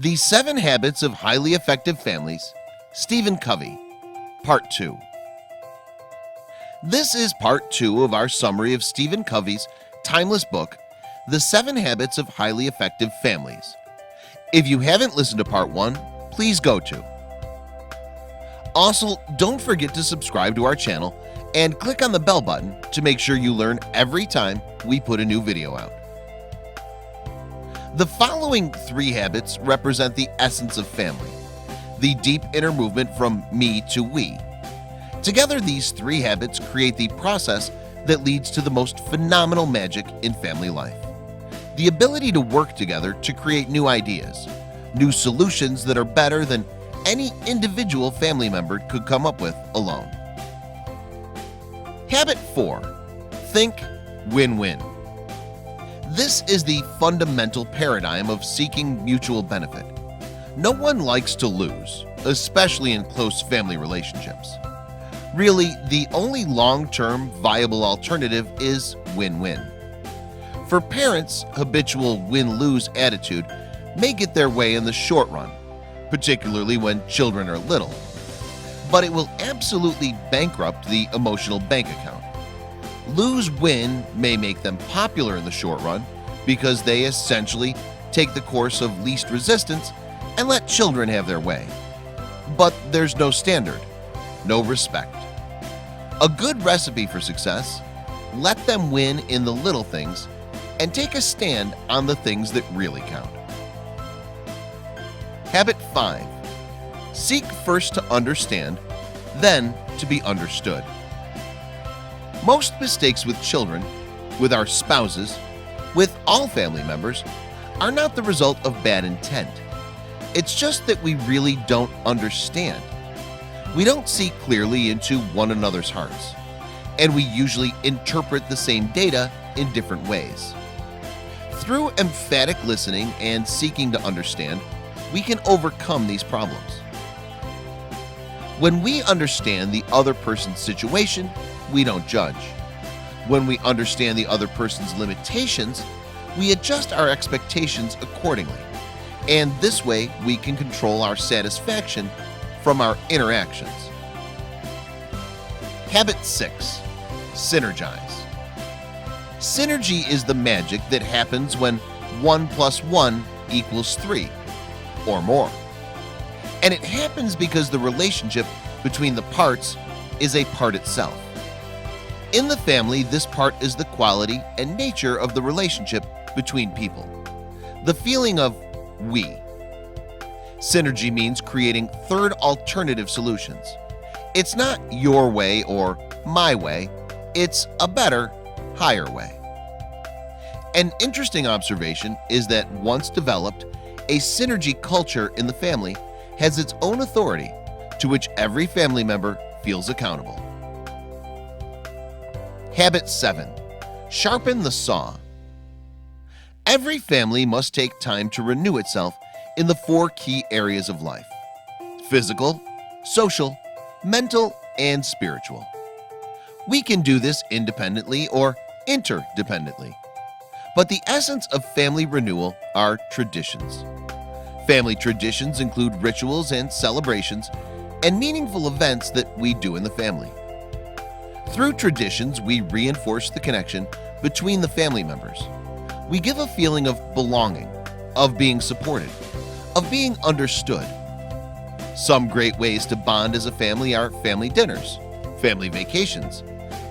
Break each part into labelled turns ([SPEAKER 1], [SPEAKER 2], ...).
[SPEAKER 1] The 7 Habits of Highly Effective Families, Stephen Covey, Part 2. This is Part 2 of our summary of Stephen Covey's timeless book, The 7 Habits of Highly Effective Families. If you haven't listened to Part 1, please go to. Also, don't forget to subscribe to our channel and click on the bell button to make sure you learn every time we put a new video out. The following 3 habits represent the essence of family, the deep inner movement from me to we. Together, these 3 habits create the process that leads to the most phenomenal magic in family life. The ability to work together to create new ideas, new solutions that are better than any individual family member could come up with alone. Habit 4. Think win-win. This is the fundamental paradigm of seeking mutual benefit. No one likes to lose, especially in close family relationships. Really, the only long-term viable alternative is win-win. For parents, habitual win-lose attitude may get their way in the short run, particularly when children are little, but it will absolutely bankrupt the emotional bank account. Lose-win may make them popular in the short run because they essentially take the course of least resistance and let children have their way. But there's no standard, no respect. A good recipe for success: let them win in the little things and take a stand on the things that really count. Habit 5. Seek first to understand, then to be understood. Most mistakes with children, with our spouses, with all family members, are not the result of bad intent. It's just that we really don't understand. We don't see clearly into one another's hearts, and we usually interpret the same data in different ways. Through emphatic listening and seeking to understand, we can overcome these problems. When we understand the other person's situation, we don't judge. When we understand the other person's limitations, we adjust our expectations accordingly, and this way we can control our satisfaction from our interactions. Habit 6. Synergize. Synergy is the magic that happens when 1 + 1 = 3 or more. And it happens because the relationship between the parts is a part itself. In the family, this part is the quality and nature of the relationship between people, the feeling of we. Synergy means creating third alternative solutions. It's not your way or my way, it's a better, higher way. An interesting observation is that once developed, a synergy culture in the family has its own authority to which every family member feels accountable. Habit 7. Sharpen the saw. Every family must take time to renew itself in the 4 key areas of life: physical, social, mental, and spiritual. We can do this independently or interdependently, but the essence of family renewal are traditions. Family traditions include rituals and celebrations and meaningful events that we do in the family. Through traditions, we reinforce the connection between the family members. We give a feeling of belonging, of being supported, of being understood. Some great ways to bond as a family are family dinners, family vacations,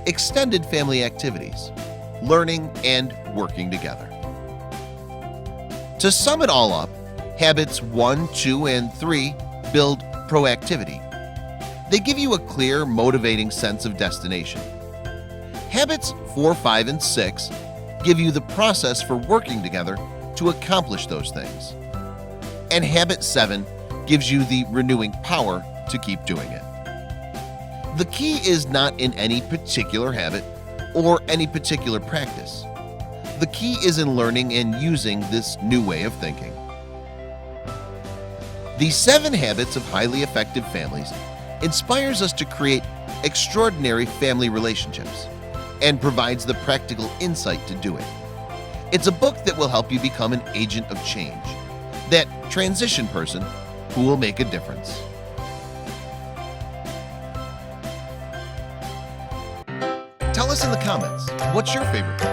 [SPEAKER 1] extended family activities, learning, and working together. To sum it all up, habits 1, 2, and 3 build proactivity. They give you a clear, motivating sense of destination. Habits 4, 5, and 6 give you the process for working together to accomplish those things. And habit 7 gives you the renewing power to keep doing it. The key is not in any particular habit or any particular practice. The key is in learning and using this new way of thinking. The 7 Habits of Highly Effective Families inspires us to create extraordinary family relationships and provides the practical insight to do it. It's a book that will help you become an agent of change, that transition person who will make a difference. Tell us in the comments, what's your favorite book?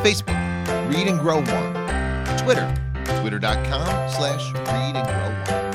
[SPEAKER 1] Facebook, Read and Grow 1. Twitter, twitter.com/readandgrow1.